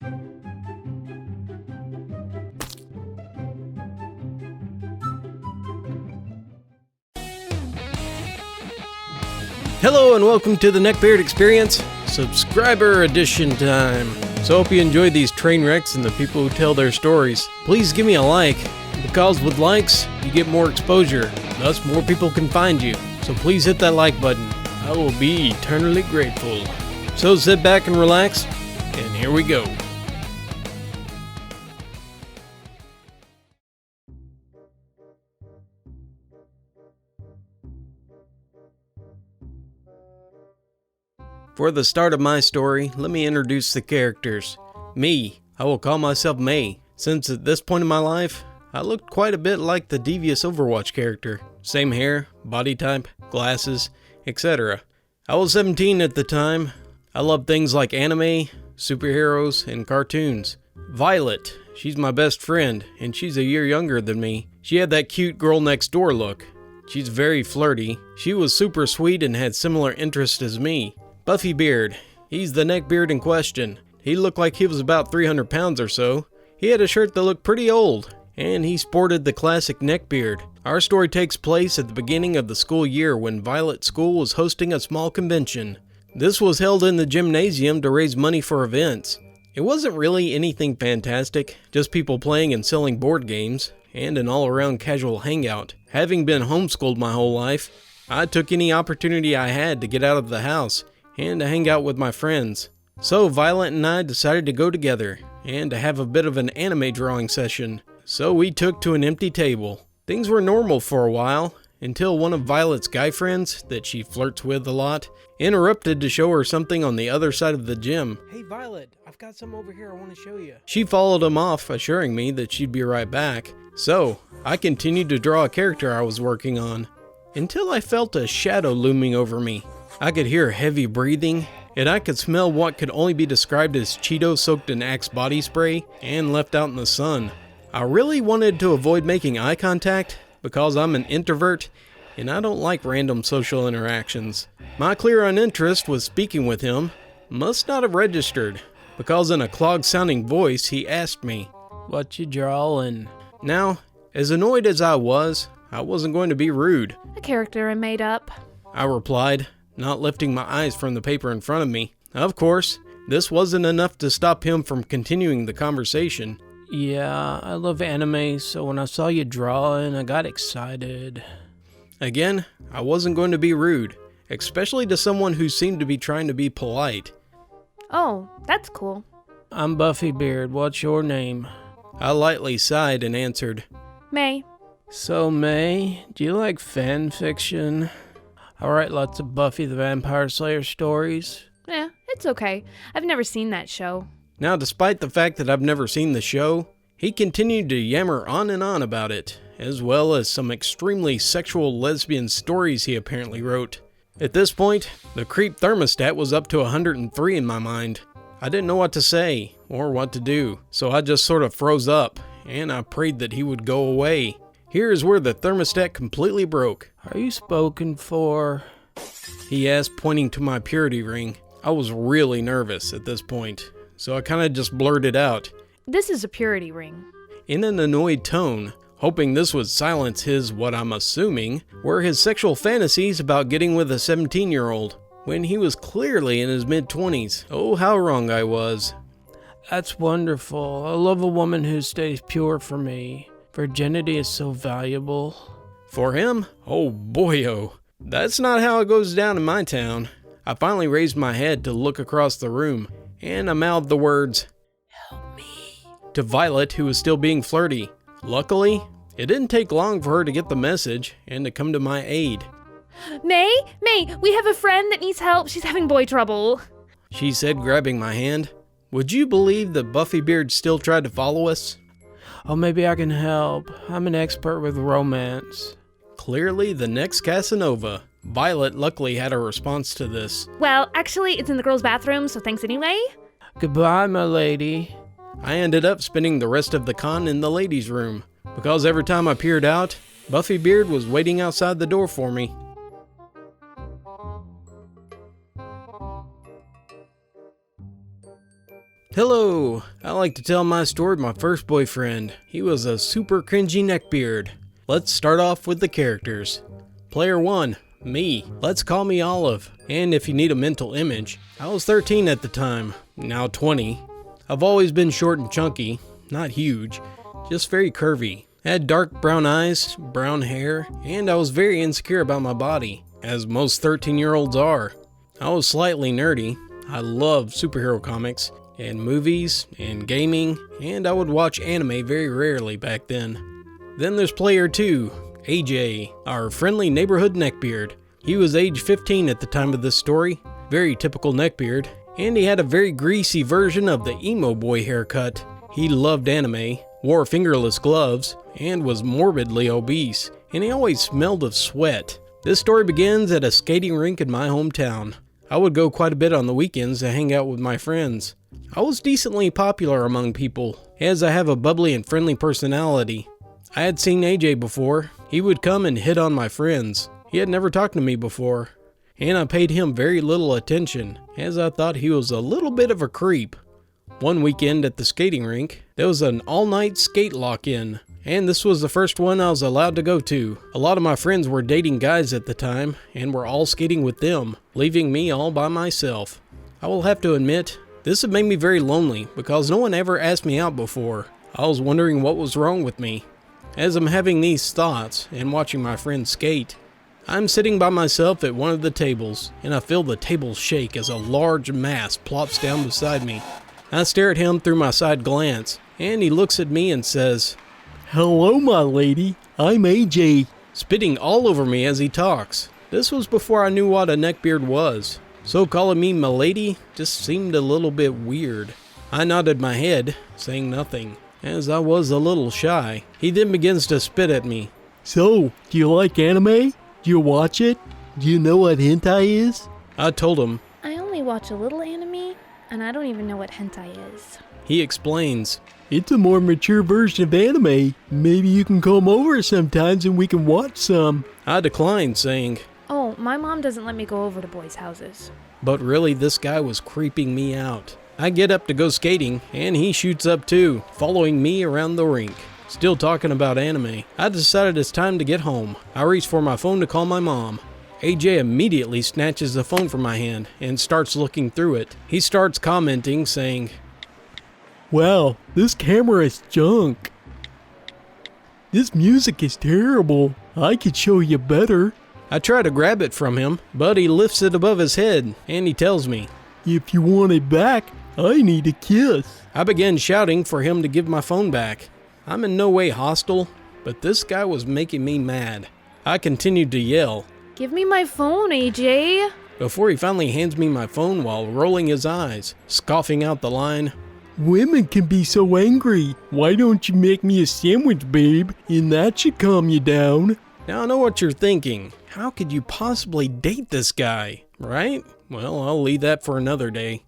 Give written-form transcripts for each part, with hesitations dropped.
Hello and welcome to the Neckbeard Experience, subscriber edition time. So I hope you enjoyed these train wrecks and the people who tell their stories. Please give me a like, because with likes, you get more exposure, thus more people can find you. So please hit that like button. I will be eternally grateful. So sit back and relax, and here we go. For the start of my story, let me introduce the characters. Me, I will call myself May, since at this point in my life, I looked quite a bit like the devious Overwatch character. Same hair, body type, glasses, etc. I was 17 at the time. I loved things like anime, superheroes, and cartoons. Violet, she's my best friend, and she's a year younger than me. She had that cute girl next door look. She's very flirty. She was super sweet and had similar interests as me. Coffeebeard, he's the neckbeard in question. He looked like he was about 300 pounds or so. He had a shirt that looked pretty old, and he sported the classic neckbeard. Our story takes place at the beginning of the school year when Violet School was hosting a small convention. This was held in the gymnasium to raise money for events. It wasn't really anything fantastic, just people playing and selling board games, and an all-around casual hangout. Having been homeschooled my whole life, I took any opportunity I had to get out of the house and to hang out with my friends. So Violet and I decided to go together and to have a bit of an anime drawing session. So we took to an empty table. Things were normal for a while until one of Violet's guy friends, that she flirts with a lot, interrupted to show her something on the other side of the gym. Hey Violet, I've got some over here I want to show you. She followed him off, assuring me that she'd be right back. So I continued to draw a character I was working on, until I felt a shadow looming over me. I could hear heavy breathing, and I could smell what could only be described as Cheetos soaked in Axe body spray and left out in the sun. I really wanted to avoid making eye contact because I'm an introvert and I don't like random social interactions. My clear uninterest with speaking with him must not have registered, because in a clogged sounding voice he asked me, "What you drawing?" Now, as annoyed as I wasn't going to be rude. A character I made up, I replied, not lifting my eyes from the paper in front of me. Of course, this wasn't enough to stop him from continuing the conversation. Yeah, I love anime, so when I saw you drawing, I got excited. Again, I wasn't going to be rude, especially to someone who seemed to be trying to be polite. Oh, that's cool. I'm Coffeebeard, what's your name? I lightly sighed and answered, May. So May, do you like fan fiction? I write lots of Buffy the Vampire Slayer stories. It's okay. I've never seen that show. Now, despite the fact that I've never seen the show, he continued to yammer on and on about it, as well as some extremely sexual lesbian stories he apparently wrote. At this point, the creep thermostat was up to 103 in my mind. I didn't know what to say or what to do, so I just sort of froze up, and I prayed that he would go away. Here is where the thermostat completely broke. Are you spoken for? He asked, pointing to my purity ring. I was really nervous at this point, so I kind of just blurted out, This is a purity ring. in an annoyed tone, hoping this would silence his, what I'm assuming, were his sexual fantasies about getting with a 17-year-old, when he was clearly in his mid-20s. Oh, how wrong I was. That's wonderful. I love a woman who stays pure for me. Virginity is so valuable. For him? Oh boyo. That's not how it goes down in my town. I finally raised my head to look across the room, and I mouthed the words, "Help me," to Violet, who was still being flirty. Luckily, it didn't take long for her to get the message and to come to my aid. May, we have a friend that needs help. She's having boy trouble. She said, grabbing my hand. Would you believe that Coffeebeard still tried to follow us? Oh, maybe I can help. I'm an expert with romance. Clearly the next Casanova. Violet luckily had a response to this. Well, actually, it's in the girls' bathroom, so thanks anyway. Goodbye, my lady. I ended up spending the rest of the con in the ladies' room, because every time I peered out, Coffeebeard was waiting outside the door for me. Hello! I like to tell my story of my first boyfriend. He was a super cringy neckbeard. Let's start off with the characters. Player 1, me. Let's call me Olive. And if you need a mental image, I was 13 at the time, now 20. I've always been short and chunky, not huge, just very curvy. I had dark brown eyes, brown hair, and I was very insecure about my body, as most 13-year-olds are. I was slightly nerdy. I loved superhero comics, and movies, and gaming, and I would watch anime very rarely back then. Then there's player 2, AJ, our friendly neighborhood neckbeard. He was age 15 at the time of this story, very typical neckbeard, and he had a very greasy version of the emo boy haircut. He loved anime, wore fingerless gloves, and was morbidly obese, and he always smelled of sweat. This story begins at a skating rink in my hometown. I would go quite a bit on the weekends to hang out with my friends. I was decently popular among people, as I have a bubbly and friendly personality. I had seen AJ before. He would come and hit on my friends. He had never talked to me before, and I paid him very little attention, as I thought he was a little bit of a creep. One weekend at the skating rink, there was an all-night skate lock-in, and this was the first one I was allowed to go to. A lot of my friends were dating guys at the time, and were all skating with them, leaving me all by myself. I will have to admit, this had made me very lonely, because no one ever asked me out before. I was wondering what was wrong with me. As I'm having these thoughts, and watching my friends skate, I'm sitting by myself at one of the tables, and I feel the table shake as a large mass plops down beside me. I stare at him through my side glance, and he looks at me and says, "Hello, my lady. I'm AJ." spitting all over me as he talks. This was before I knew what a neckbeard was, so calling me milady just seemed a little bit weird. I nodded my head, saying nothing, as I was a little shy. He then begins to spit at me. "So, do you like anime? Do you watch it? Do you know what hentai is?" I told him. I only watch a little anime, and I don't even know what hentai is. He explains. "It's a more mature version of anime. Maybe you can come over sometimes and we can watch some." I declined, saying, Oh, my mom doesn't let me go over to boys' houses. but really this guy was creeping me out. I get up to go skating, and he shoots up too, following me around the rink. Still talking about anime. I decided it's time to get home. I reach for my phone to call my mom. AJ immediately snatches the phone from my hand and starts looking through it. He starts commenting, saying, "Wow, this camera is junk. This music is terrible. I could show you better." I try to grab it from him, but he lifts it above his head, and he tells me. "If you want it back, I need a kiss." I began shouting for him to give my phone back. I'm in no way hostile, but this guy was making me mad. I continued to yell, Give me my phone, AJ. before he finally hands me my phone while rolling his eyes, scoffing out the line, "Women can be so angry. Why don't you make me a sandwich, babe? And that should calm you down." Now I know what you're thinking. How could you possibly date this guy, right? Well, I'll leave that for another day.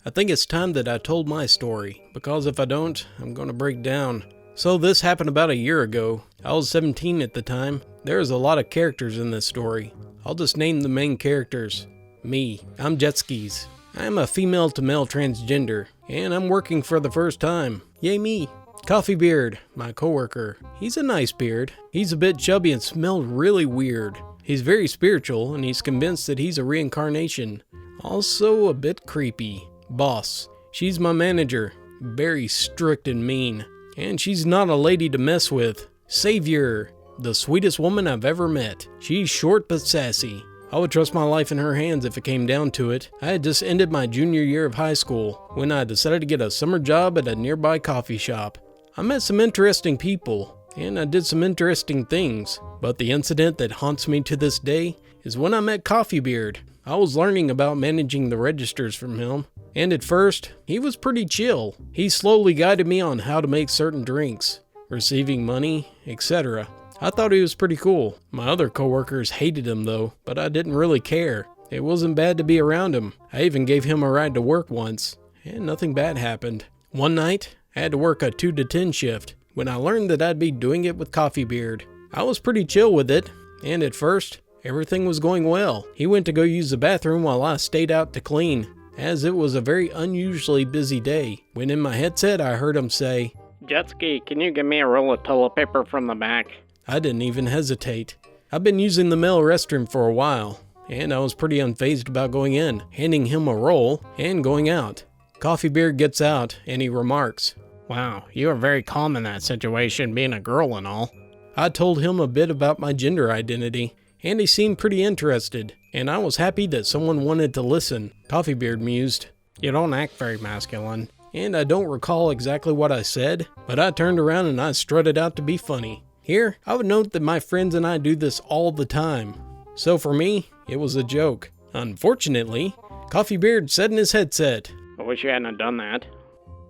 I think it's time that I told my story, because if I don't, I'm going to break down. So this happened about a year ago. I was 17 at the time. There's a lot of characters in this story. I'll just name the main characters. Me. I'm jet skis. I'm a female to male transgender, and I'm working for the first time. Yay me. Coffeebeard, my coworker. He's a nice beard. He's a bit chubby and smells really weird. He's very spiritual, and he's convinced that he's a reincarnation. Also a bit creepy. Boss. She's my manager. Very strict and mean. And she's not a lady to mess with. Savior. The sweetest woman I've ever met. She's short but sassy. I would trust my life in her hands if it came down to it. I had just ended my junior year of high school when I decided to get a summer job at a nearby coffee shop. I met some interesting people, and I did some interesting things. But the incident that haunts me to this day is when I met Coffeebeard. I was learning about managing the registers from him, and at first, he was pretty chill. He slowly guided me on how to make certain drinks, receiving money, etc. I thought he was pretty cool. My other coworkers hated him though, but I didn't really care. It wasn't bad to be around him. I even gave him a ride to work once, and nothing bad happened. One night, I had to work a 2 to 10 shift when I learned that I'd be doing it with Coffeebeard. I was pretty chill with it, and at first, Everything was going well. He went to go use the bathroom while I stayed out to clean, as it was a very unusually busy day, when in my headset I heard him say, "Jetski, can you give me a roll of toilet paper from the back?" I didn't even hesitate. I've been using the male restroom for a while, and I was pretty unfazed about going in, handing him a roll, and going out. Coffeebeard gets out, and he remarks, "Wow, you are very calm in that situation, being a girl and all." I told him a bit about my gender identity, and he seemed pretty interested, and I was happy that someone wanted to listen. Coffeebeard mused, "You don't act very masculine." and I don't recall exactly what I said, but I turned around and I strutted out to be funny. Here, I would note that my friends and I do this all the time, so for me, it was a joke. Unfortunately, Coffeebeard said in his headset, "I wish you hadn't done that,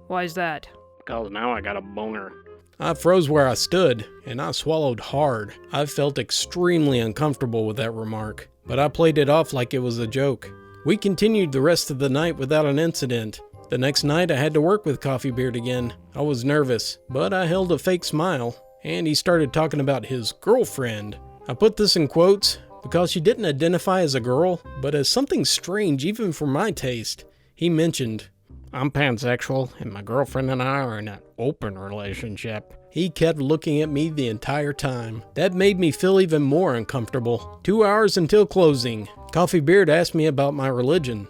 Why's that? because now I got a boner." I froze where I stood, and I swallowed hard. I felt extremely uncomfortable with that remark, but I played it off like it was a joke. We continued the rest of the night without an incident. The next night I had to work with Coffeebeard again. I was nervous, but I held a fake smile, and he started talking about his girlfriend. I put this in quotes because she didn't identify as a girl, but as something strange even for my taste. He mentioned, "I'm pansexual, and my girlfriend and I are in an open relationship." He kept looking at me the entire time. That made me feel even more uncomfortable. 2 hours until closing. Coffeebeard asked me about my religion.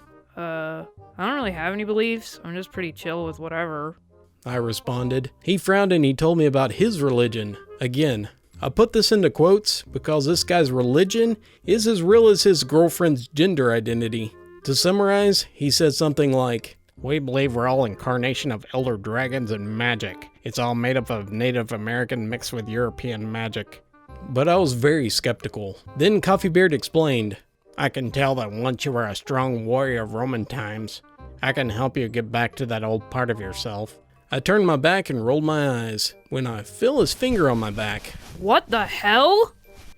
I don't really have any beliefs. I'm just pretty chill with whatever. I responded. He frowned and he told me about his religion. Again, I put this into quotes because this guy's religion is as real as his girlfriend's gender identity. To summarize, he said something like, "We believe we're all incarnation of elder dragons and magic. It's all made up of Native American mixed with European magic." But I was very skeptical. Then Coffeebeard explained, "I can tell that once you were a strong warrior of Roman times, I can help you get back to that old part of yourself." I turned my back and rolled my eyes when I feel his finger on my back. What the hell?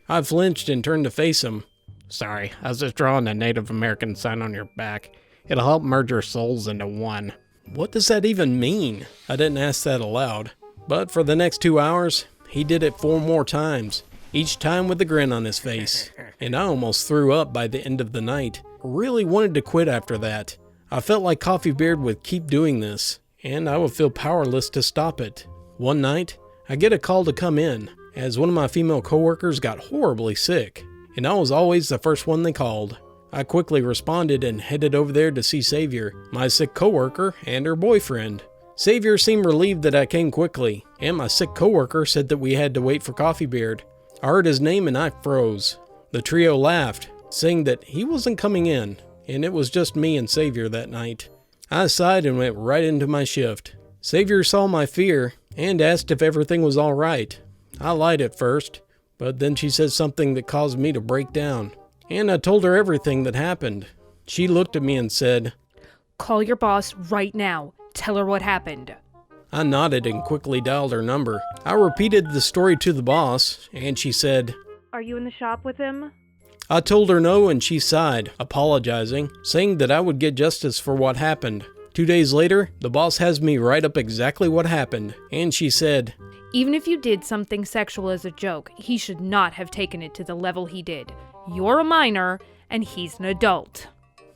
I flinched and turned to face him. "Sorry, I was just drawing a Native American sign on your back. It'll help merge your souls into one." What does that even mean? I didn't ask that aloud. But for the next 2 hours, he did it 4 more times, each time with a grin on his face. And I almost threw up by the end of the night. Really wanted to quit after that. I felt like Coffeebeard would keep doing this, and I would feel powerless to stop it. One night, I get a call to come in, as one of my female coworkers got horribly sick, and I was always the first one they called. I quickly responded and headed over there to see Savior, my sick coworker, and her boyfriend. Savior seemed relieved that I came quickly, and my sick coworker said that we had to wait for Coffeebeard. I heard his name and I froze. The trio laughed, saying that he wasn't coming in, and it was just me and Savior that night. I sighed and went right into my shift. Savior saw my fear and asked if everything was all right. I lied at first, but then she said something that caused me to break down, and I told her everything that happened. She looked at me and said, Call your boss right now. Tell her what happened. I nodded and quickly dialed her number. I repeated the story to the boss, and she said, Are you in the shop with him? I told her no, and she sighed, apologizing, saying that I would get justice for what happened. 2 days later, the boss has me write up exactly what happened, and she said, Even if you did something sexual as a joke, he should not have taken it to the level he did. You're a minor, and he's an adult.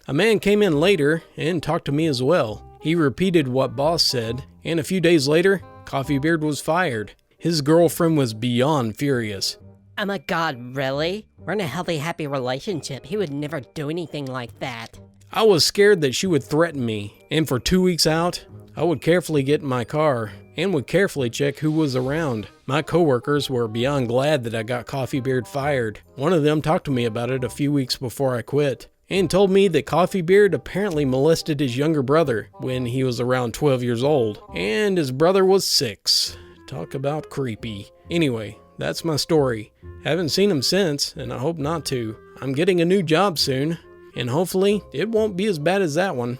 A man came in later and talked to me as well. He repeated what boss said, and a few days later, Coffeebeard was fired. His girlfriend was beyond furious. Oh my god, really? We're in a healthy, happy relationship. He would never do anything like that. I was scared that she would threaten me, and for 2 weeks out, I would carefully get in my car and would carefully check who was around. My coworkers were beyond glad that I got Coffeebeard fired. One of them talked to me about it a few weeks before I quit, and told me that Coffeebeard apparently molested his younger brother when he was around 12 years old, and his brother was 6. Talk about creepy. Anyway, that's my story. Haven't seen him since, and I hope not to. I'm getting a new job soon, and hopefully it won't be as bad as that one.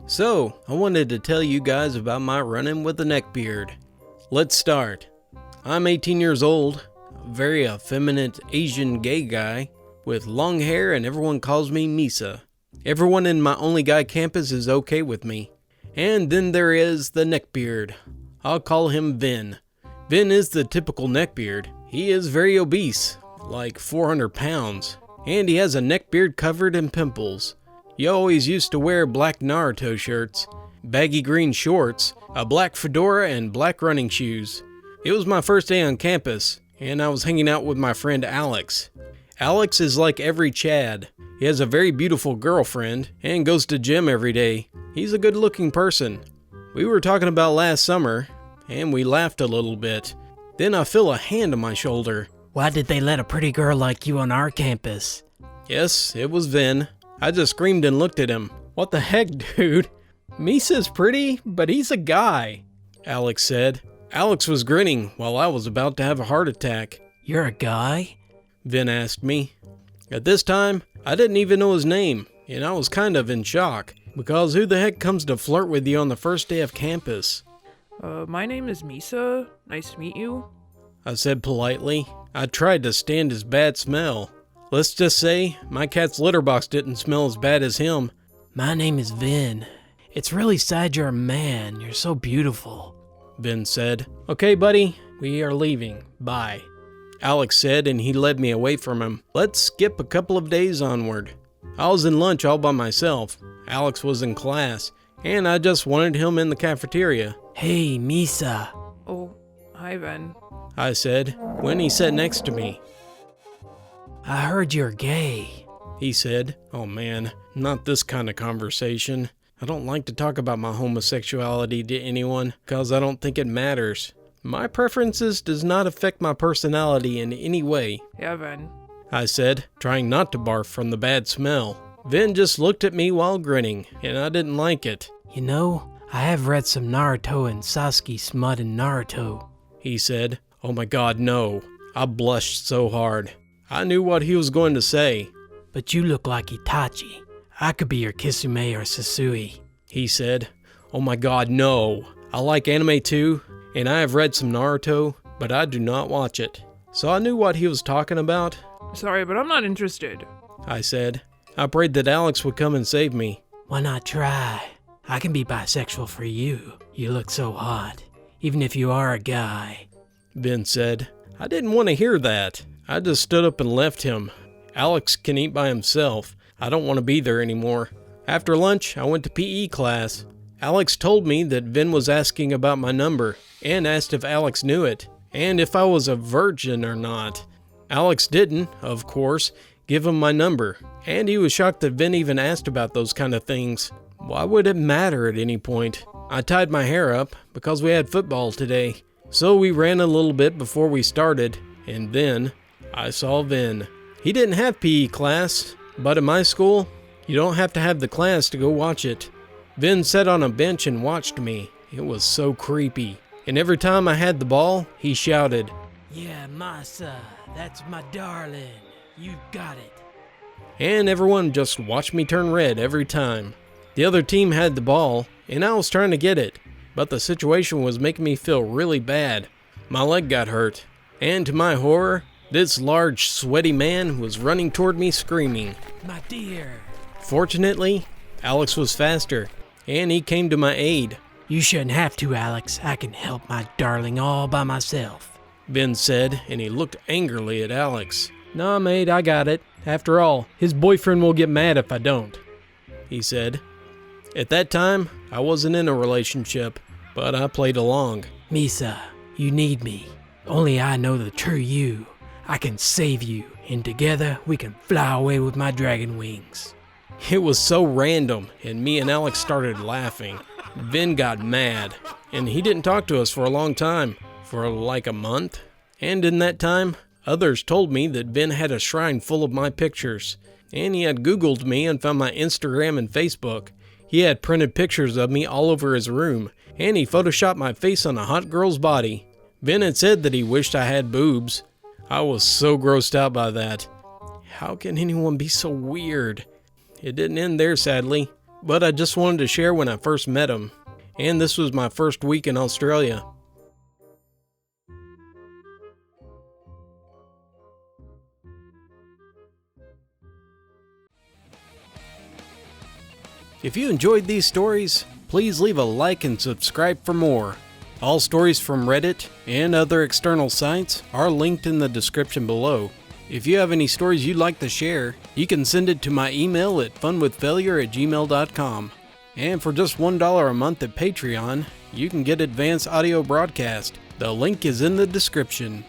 So, I wanted to tell you guys about my run-in with the Neckbeard. Let's start. I'm 18 years old, a very effeminate Asian gay guy with long hair, and everyone calls me Misa. Everyone in my only guy campus is okay with me. And then there is the Neckbeard. I'll call him Vin. Vin is the typical neckbeard. He is very obese, like 400 pounds, and he has a neckbeard covered in pimples. He always used to wear black Naruto shirts, baggy green shorts, a black fedora, and black running shoes. It was my first day on campus, and I was hanging out with my friend Alex. Alex is like every Chad. He has a very beautiful girlfriend and goes to gym every day. He's a good-looking person. We were talking about last summer, and we laughed a little bit. Then I feel a hand on my shoulder. Why did they let a pretty girl like you on our campus? Yes, it was Vin. I just screamed and looked at him. What the heck, dude? Misa's pretty, but he's a guy, Alex said. Alex was grinning while I was about to have a heart attack. You're a guy? Vin asked me. At this time, I didn't even know his name, and I was kind of in shock, because who the heck comes to flirt with you on the first day of campus? My name is Misa. Nice to meet you. I said politely. I tried to stand his bad smell. Let's just say, my cat's litter box didn't smell as bad as him. My name is Vin. It's really sad you're a man. You're so beautiful, Vin said. Okay, buddy, we are leaving. Bye. Alex said, and he led me away from him. Let's skip a couple of days onward. I was in lunch all by myself. Alex was in class, and I just wanted him in the cafeteria. Hey, Misa. Oh, hi, Ben. I said, when he sat next to me. I heard you're gay, he said. Oh man, not this kind of conversation. I don't like to talk about my homosexuality to anyone, because I don't think it matters. My preferences does not affect my personality in any way, Yeah, Ben. I said, trying not to barf from the bad smell. Vin just looked at me while grinning, and I didn't like it. You know, I have read some Naruto and Sasuke smut in Naruto, he said. Oh my god, no. I blushed so hard. I knew what he was going to say. But you look like Itachi. I could be your Kisume or Sasui, he said. Oh my god, no. I like anime too, and I have read some Naruto, but I do not watch it. So I knew what he was talking about. Sorry, but I'm not interested. I said. I prayed that Alex would come and save me. Why not try? I can be bisexual for you. You look so hot, even if you are a guy, Vin said. I didn't want to hear that. I just stood up and left him. Alex can eat by himself. I don't want to be there anymore. After lunch, I went to PE class. Alex told me that Vin was asking about my number and asked if Alex knew it and if I was a virgin or not. Alex didn't, of course, give him my number, and he was shocked that Vin even asked about those kind of things. Why would it matter at any point? I tied my hair up because we had football today, so we ran a little bit before we started, and then I saw Vin. He didn't have PE class, but at my school, you don't have to have the class to go watch it. Vin sat on a bench and watched me. It was so creepy. And every time I had the ball, he shouted, Yeah, Masa, that's my darling. You got it. And everyone just watched me turn red every time. The other team had the ball, and I was trying to get it, but the situation was making me feel really bad. My leg got hurt, and to my horror, this large, sweaty man was running toward me screaming. My dear. Fortunately, Alex was faster, and he came to my aid. You shouldn't have to, Alex. I can help my darling all by myself, Vin said, and he looked angrily at Alex. Nah, mate, I got it. After all, his boyfriend will get mad if I don't, he said. At that time, I wasn't in a relationship, but I played along. Misa, you need me. Only I know the true you. I can save you, and together we can fly away with my dragon wings. It was so random, and me and Alex started laughing. Vin got mad, and he didn't talk to us for a long time, for like a month. And in that time, others told me that Vin had a shrine full of my pictures, and he had Googled me and found my Instagram and Facebook. He had printed pictures of me all over his room, and he photoshopped my face on a hot girl's body. Vin had said that he wished I had boobs. I was so grossed out by that. How can anyone be so weird? It didn't end there, sadly, but I just wanted to share when I first met him, and this was my first week in Australia. If you enjoyed these stories, please leave a like and subscribe for more. All stories from Reddit and other external sites are linked in the description below. If you have any stories you'd like to share, you can send it to my email at funwithfailure@gmail.com. And for just $1 a month at Patreon, you can get advanced audio broadcast. The link is in the description.